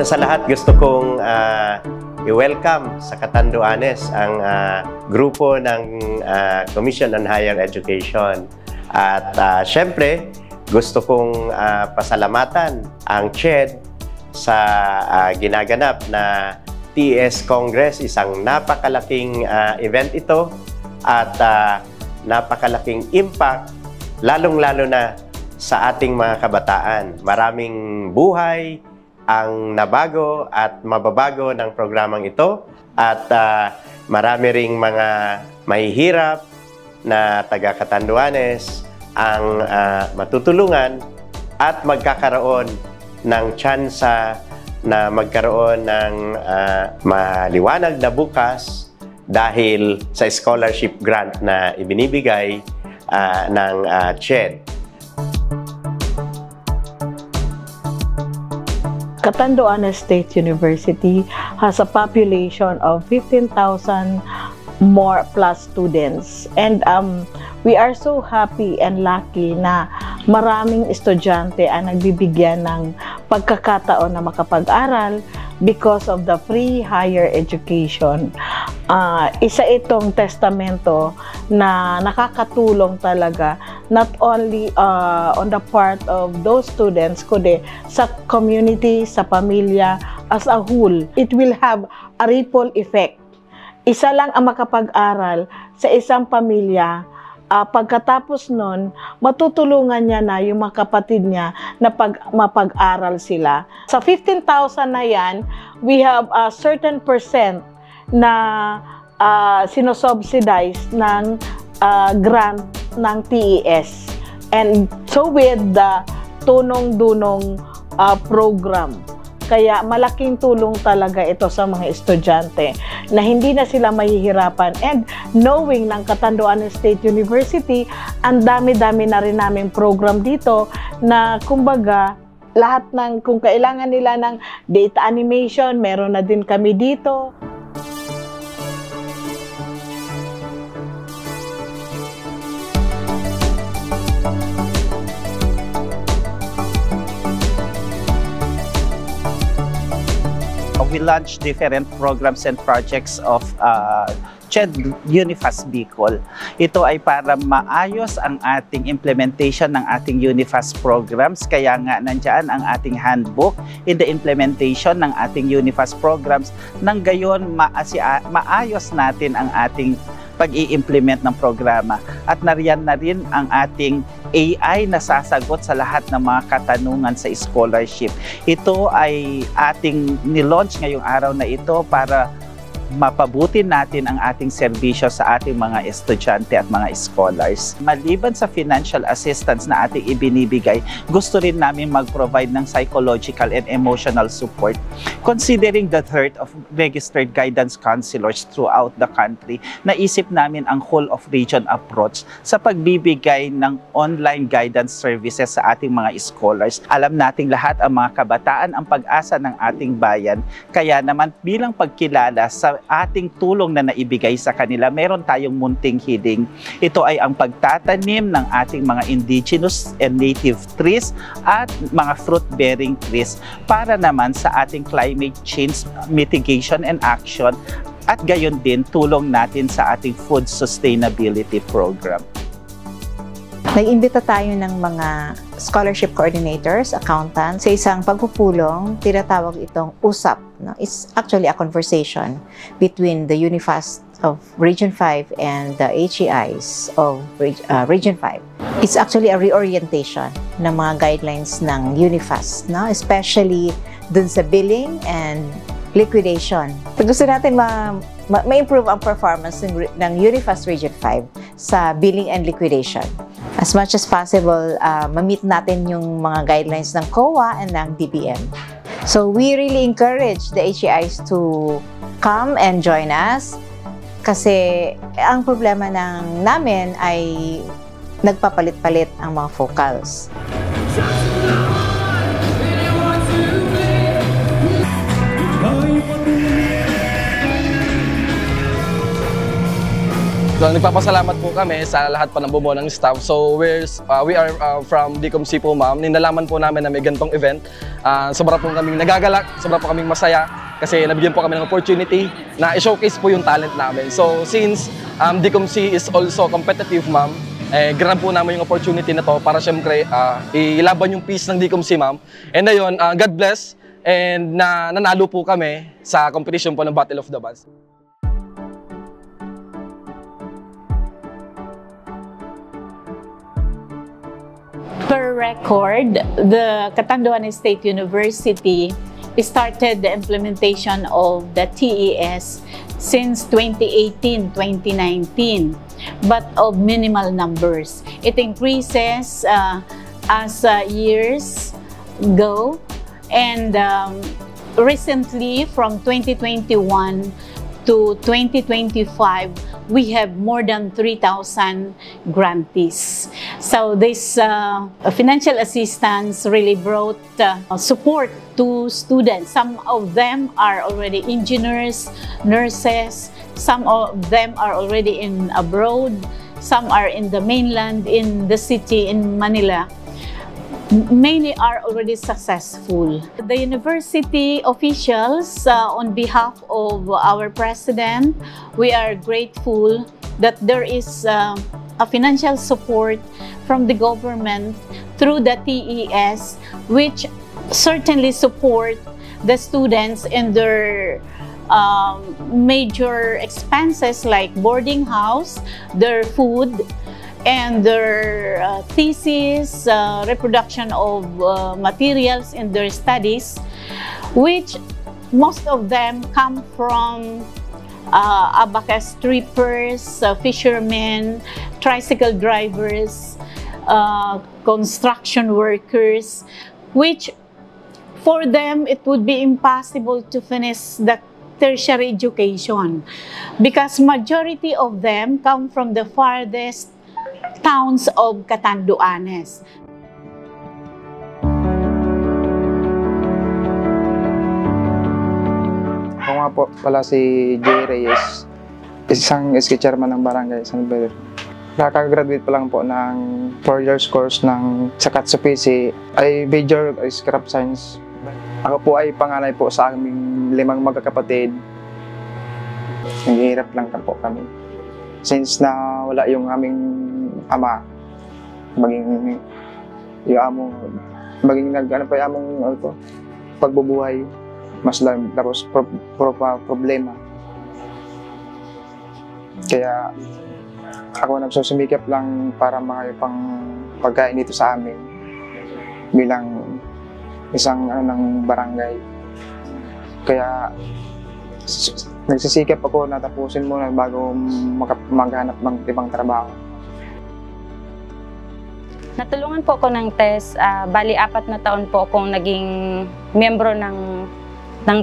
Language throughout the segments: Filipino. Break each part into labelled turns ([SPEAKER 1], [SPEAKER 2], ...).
[SPEAKER 1] Una sa lahat, gusto kong i-welcome sa Catanduanes ang grupo ng Commission on Higher Education. At syempre, gusto kong pasalamatan ang CHED sa ginaganap na TES Congress. Isang napakalaking event ito at napakalaking impact, lalong-lalo na sa ating mga kabataan. Maraming buhay ang nabago at mababago ng programang ito at marami ring mga mahihirap na taga-Catanduanes ang matutulungan at magkakaroon ng tsansa na magkaroon ng maliwanag na bukas dahil sa scholarship grant na ibinibigay ng CHED.
[SPEAKER 2] Catanduanes State University has a population of 15,000 more plus students, and we are so happy and lucky na maraming estudyante ang nagbibigyan ng pagkakataon na makapag-aral because of the free higher education. Isa itong testamento na nakakatulong talaga not only on the part of those students kundi sa community, sa pamilya as a whole. It will have a ripple effect. Isa lang ang makapag-aral sa isang pamilya. Pagkatapos nun, matutulungan niya na yung mga kapatid niya na mapag-aral sila. Sa 15,000 na yan, we have a certain percent na sinosubsidize ng grant ng TES. And so with the Tunong-Dunong program, kaya malaking tulong talaga ito sa mga estudyante na hindi na sila mahihirapan. And knowing ng Catanduanes State University, ang dami-dami na rin naming program dito na kumbaga lahat ng kung kailangan nila ng data animation, meron na din kami dito.
[SPEAKER 3] We launch different programs and projects of CHED Unifast Bicol. Ito ay para maayos ang ating implementation ng ating Unifast programs. Kaya nga nandyan ang ating handbook in the implementation ng ating Unifast programs. Nang gayon, maayos natin ang ating pag-i-implement ng programa. At nariyan na rin ang ating AI na sasagot sa lahat ng mga katanungan sa scholarship. Ito ay ating nilaunch ngayong araw na ito para mapabuti natin ang ating serbisyo sa ating mga estudyante at mga scholars. Maliban sa financial assistance na ating ibinibigay, gusto rin namin mag-provide ng psychological and emotional support. Considering the dearth of registered guidance counselors throughout the country, naisip namin ang whole of region approach sa pagbibigay ng online guidance services sa ating mga scholars. Alam nating lahat ang mga kabataan ang pag-asa ng ating bayan, kaya naman bilang pagkilala sa ating tulong na naibigay sa kanila, meron tayong munting hiling. Ito ay ang pagtatanim ng ating mga indigenous and native trees at mga fruit-bearing trees para naman sa ating climate change mitigation and action at gayon din tulong natin sa ating food sustainability program.
[SPEAKER 4] Nag-imbita tayo ng mga scholarship coordinators, accountants, sa isang pagpupulong, tinatawag itong USAP. No? It's actually a conversation between the Unifast of Region 5 and the HEIs of Region 5. It's actually a reorientation ng mga guidelines ng Unifast, no? Especially dun sa billing and liquidation. Pag gusto natin ma-improve ang performance ng Unifast Region 5 sa billing and liquidation, as much as possible, ma-meet natin yung mga guidelines ng COA and ng DBM. So we really encourage the HEIs to come and join us kasi ang problema namin ay nagpapalit-palit ang mga focals.
[SPEAKER 5] So, nagpapasalamat po kami sa lahat pa ng bumuo ng staff. So we are from DCOMC po, ma'am. Ninalaman po namin na may ganitong event. Sobra po kaming nagagalak, sobra po kaming masaya kasi nabigyan po kami ng opportunity na i-showcase po yung talent namin. So since DCOMC is also competitive, ma'am, grab po namin yung opportunity na to para syempre ilaban yung peace ng DCOMC, ma'am. And ayun, God bless, and nanalo po kami sa competition po ng Battle of the Bands.
[SPEAKER 6] Per record, the Catanduanes State University started the implementation of the TES since 2018-2019, but of minimal numbers. It increases as years go, and recently from 2021 to 2025, we have more than 3,000 grantees. So this financial assistance really brought support to students. Some of them are already engineers, nurses, some of them are already in abroad, some are in the mainland, in the city, in Manila. Many are already successful. The university officials, on behalf of our president, we are grateful that there is a financial support from the government through the TES, which certainly support the students in their major expenses like boarding house, their food, and their thesis, reproduction of materials in their studies, which most of them come from abacus strippers, fishermen, tricycle drivers, construction workers, which for them it would be impossible to finish the tertiary education because majority of them come from the farthest towns of Catanduanes.
[SPEAKER 7] Ako nga po pala si Jay Reyes, isang SK chairman ng Barangay San Pedro. Kaka-graduate pa lang po ng 4 years course sa Katsupishi, ay major is crop science. Ako po ay panganay po sa aming 5 magkakapatid. Naghihirap lang po kami. Since na wala yung aming ama, maging pagbubuhay, mas lang, tapos problema. Kaya ako nagsusumikap lang para makayapang pagkain dito sa amin bilang isang ng barangay. Kaya nagsisikap ako na tapusin muna bago maghanap ng ibang trabaho.
[SPEAKER 8] Natulungan po ako ng TES. Bali, 4 na taon po akong naging miyembro ng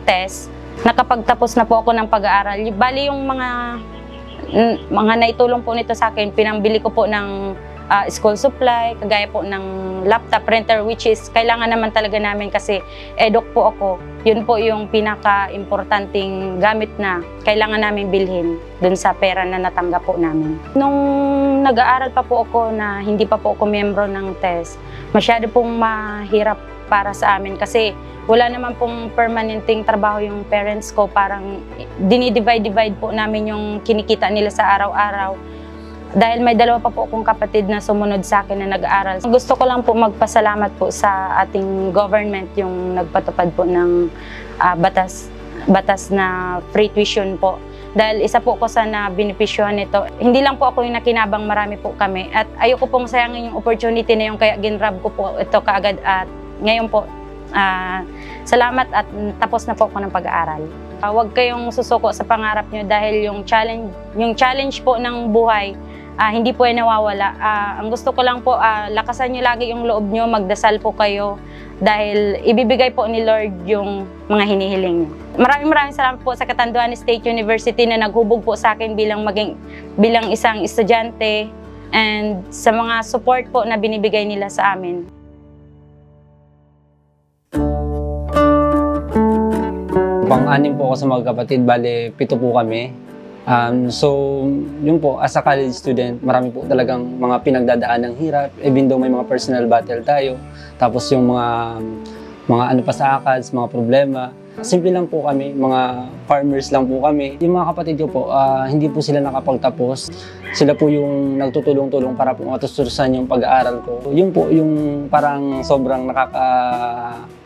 [SPEAKER 8] TES. Nakapagtapos na po ako ng pag-aaral. Bali, yung mga naitulong po nito sa akin, pinambili ko po ng school supply, kagaya po ng laptop, printer, which is kailangan naman talaga namin kasi eduk po ako. Yun po yung pinaka-importanting gamit na kailangan namin bilhin dun sa pera na natanggap po namin. Nung nag-aaral pa po ako na hindi pa po ako miyembro ng TES, masyado pong mahirap para sa amin kasi wala naman pong permanenteng trabaho yung parents ko. Parang dinidivide-divide po namin yung kinikita nila sa araw-araw. Dahil may 2 pa po akong kapatid na sumunod sa akin na nag-aaral. Gusto ko lang po magpasalamat po sa ating government yung nagpatupad po ng batas na free tuition po. Dahil isa po ko sa na-benepisyohan nito. Hindi lang po ako yung nakinabang, marami po kami. At ayoko pong sayangin yung opportunity na yung kaya ginrab ko po ito kaagad. At ngayon po, salamat at tapos na po ako ng pag-aaral. Huwag kayong susuko sa pangarap nyo dahil yung challenge po ng buhay, hindi po yan nawawala. Ang gusto ko lang po, lakasan nyo lagi yung loob nyo, magdasal po kayo dahil ibibigay po ni Lord yung mga hinihiling nyo. Maraming salamat po sa Catanduanes State University na naghubog po sa akin bilang isang estudyante and sa mga support po na binibigay nila sa amin.
[SPEAKER 9] Pang-anim po ako sa mga kapatid, bali 7 po kami. So, yun po, as a college student, marami po talagang mga pinagdadaan ng hirap, even though may mga personal battle tayo. Tapos yung mga ano pa sa ACADS, mga problema. Simple lang po kami, mga farmers lang po kami. Yung mga kapatid ko po, hindi po sila nakapagtapos. Sila po yung nagtutulong-tulong para po matustusan yung pag-aaral ko. Yun po yung parang sobrang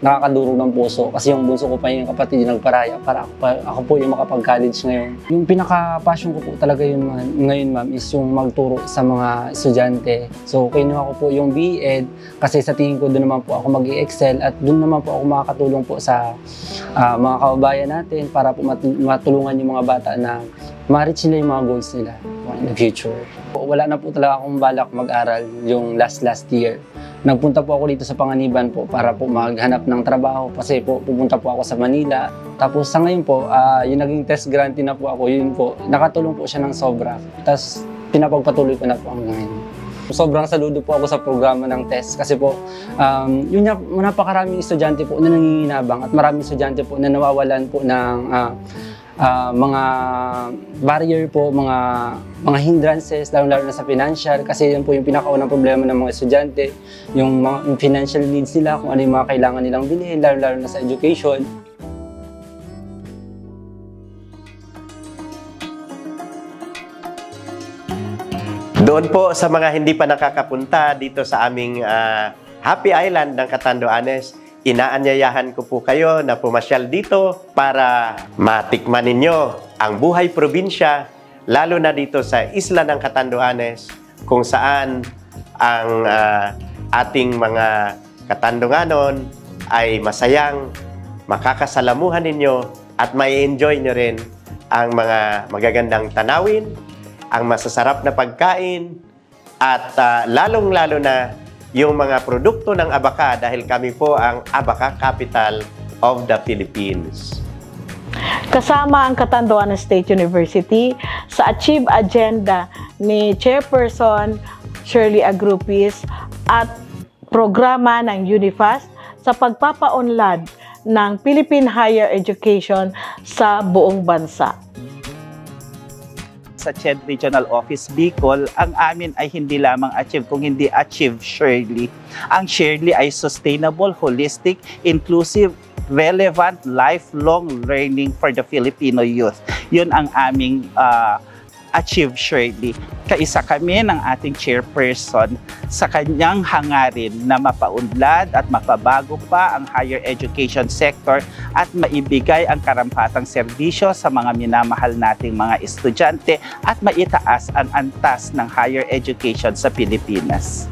[SPEAKER 9] nakakaduro ng puso. Kasi yung bunso ko pa yung kapatid yung nagparaya para ako po yung makapag-college ngayon. Yung pinaka-passion ko po talaga yun ngayon, ma'am, is yung magturo sa mga estudyante. So, kinuha ko po yung BEd kasi sa tingin ko doon naman po ako mag-i-excel at doon naman po ako makakatulong po sa mga kababayan natin para po matulungan yung mga bata na ma-reach nila yung mga goals nila in the future. Wala na po talaga akong balak mag-aral yung last year. Nagpunta po ako dito sa Panganiban po para po maghanap ng trabaho kasi po pupunta po ako sa Manila. Tapos sa ngayon po, yung naging test grantee na po ako, yun po, nakatulong po siya ng sobra. Tapos pinapagpatuloy ko na po hanggang ngayon. Sobrang saludo po ako sa programa ng TESS kasi po yun napakaraming estudyante po na nanginginabang at maraming estudyante po na nawawalan po ng mga barrier po, mga hindrances, lalo na sa financial kasi yan po yung pinakaunang problema ng mga estudyante, yung mga financial needs nila, kung ano yung mga kailangan nilang bilhin, lalo na sa education.
[SPEAKER 1] Doon po sa mga hindi pa nakakapunta dito sa aming Happy Island ng Catanduanes, inaanyayahan ko po kayo na pumasyal dito para matikman ninyo ang buhay probinsya, lalo na dito sa isla ng Catanduanes, kung saan ang ating mga Katandunganon ay masayang makakasalamuhan ninyo at may enjoy nyo rin ang mga magagandang tanawin, ang masasarap na pagkain, at lalong-lalo na yung mga produkto ng Abaca dahil kami po ang Abaca Capital of the Philippines.
[SPEAKER 2] Kasama ang Catanduanes State University sa Achieve Agenda ni Chairperson Shirley Agrupis at programa ng UNIFAST sa pagpapaunlad ng Philippine Higher Education sa buong bansa.
[SPEAKER 3] Sa CHED Regional Office Bicol, ang amin ay hindi lamang achieve kung hindi achieve Shirley. Ang Shirley ay sustainable, holistic, inclusive, relevant, lifelong learning for the Filipino youth. Yun ang aming achieve Shirley. Kaisa kami ng ating chairperson sa kanyang hangarin na mapaunlad at mapabago pa ang higher education sector at maibigay ang karampatang serbisyo sa mga minamahal nating mga estudyante at maitaas ang antas ng higher education sa Pilipinas.